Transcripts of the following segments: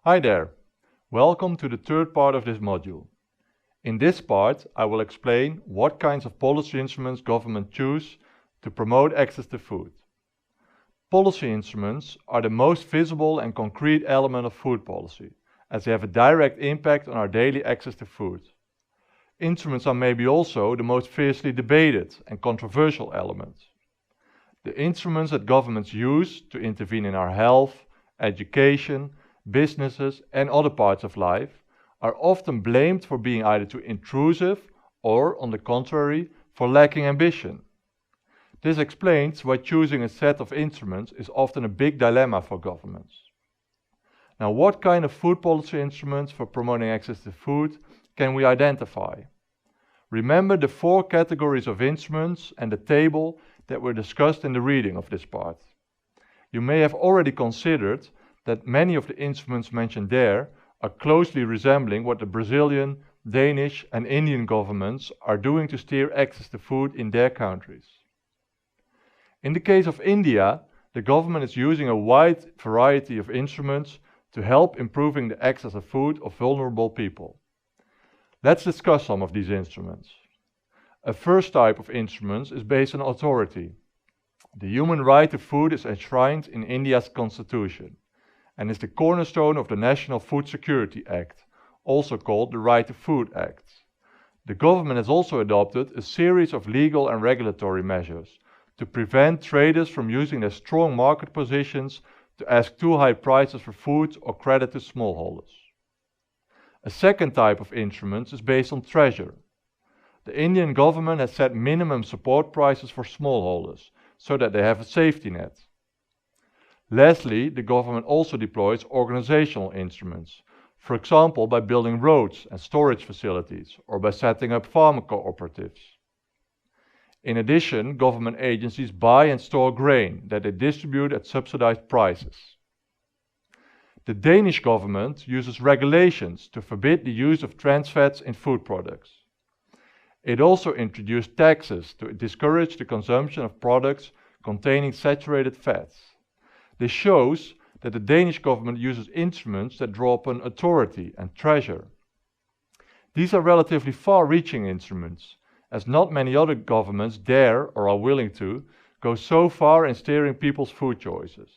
Hi there! Welcome to the third part of this module. In this part, I will explain what kinds of policy instruments governments choose to promote access to food. Policy instruments are the most visible and concrete element of food policy, as they have a direct impact on our daily access to food. Instruments are maybe also the most fiercely debated and controversial elements. The instruments that governments use to intervene in our health, education, businesses and other parts of life are often blamed for being either too intrusive or, on the contrary, for lacking ambition. This explains why choosing a set of instruments is often a big dilemma for governments. Now, what kind of food policy instruments for promoting access to food can we identify? Remember the 4 categories of instruments and the table that were discussed in the reading of this part. You may have already considered that many of the instruments mentioned there are closely resembling what the Brazilian, Danish and Indian governments are doing to steer access to food in their countries. In the case of India, the government is using a wide variety of instruments to help improving the access of food of vulnerable people. Let's discuss some of these instruments. A first type of instruments is based on authority. The human right to food is enshrined in India's constitution and is the cornerstone of the National Food Security Act, also called the Right to Food Act. The government has also adopted a series of legal and regulatory measures to prevent traders from using their strong market positions to ask too high prices for food or credit to smallholders. A second type of instruments is based on treasure. The Indian government has set minimum support prices for smallholders so that they have a safety net. Lastly, the government also deploys organizational instruments, for example by building roads and storage facilities or by setting up farm cooperatives. In addition, government agencies buy and store grain that they distribute at subsidized prices. The Danish government uses regulations to forbid the use of trans fats in food products. It also introduced taxes to discourage the consumption of products containing saturated fats. This shows that the Danish government uses instruments that draw upon authority and treasure. These are relatively far-reaching instruments, as not many other governments dare or are willing to go so far in steering people's food choices.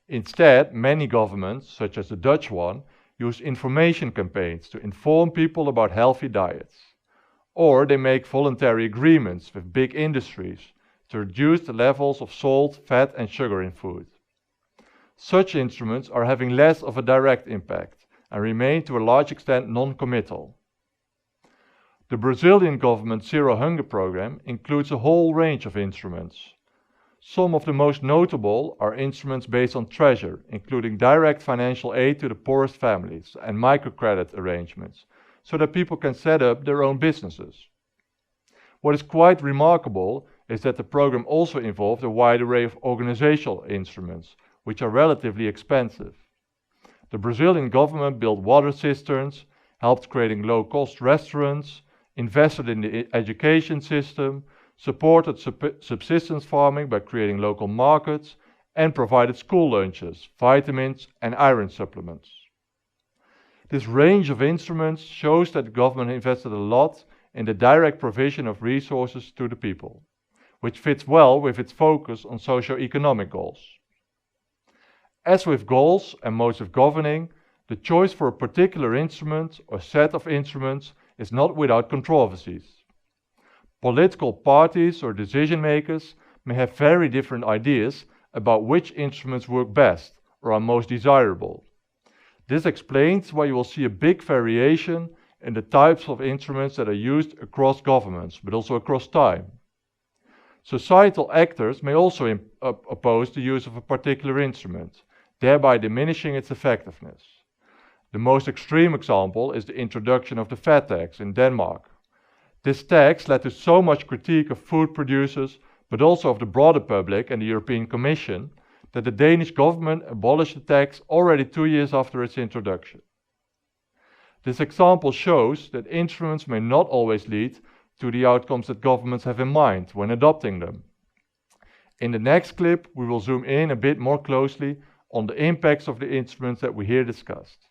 Instead, many governments, such as the Dutch one, use information campaigns to inform people about healthy diets. Or they make voluntary agreements with big industries to reduce the levels of salt, fat and sugar in food. Such instruments are having less of a direct impact and remain to a large extent non-committal. The Brazilian government's Zero Hunger program includes a whole range of instruments. Some of the most notable are instruments based on treasure, including direct financial aid to the poorest families and microcredit arrangements, so that people can set up their own businesses. What is quite remarkable is that the program also involved a wide array of organizational instruments, which are relatively expensive. The Brazilian government built water cisterns, helped creating low-cost restaurants, invested in the education system, supported subsistence farming by creating local markets, and provided school lunches, vitamins and iron supplements. This range of instruments shows that the government invested a lot in the direct provision of resources to the people, which fits well with its focus on socio-economic goals. As with goals and modes of governing, the choice for a particular instrument or set of instruments is not without controversies. Political parties or decision makers may have very different ideas about which instruments work best or are most desirable. This explains why you will see a big variation in the types of instruments that are used across governments, but also across time. Societal actors may also oppose the use of a particular instrument, thereby diminishing its effectiveness. The most extreme example is the introduction of the fat tax in Denmark. This tax led to so much critique of food producers, but also of the broader public and the European Commission, that the Danish government abolished the tax already 2 years after its introduction. This example shows that instruments may not always lead to the outcomes that governments have in mind when adopting them. In the next clip, we will zoom in a bit more closely on the impacts of the instruments that we here discussed.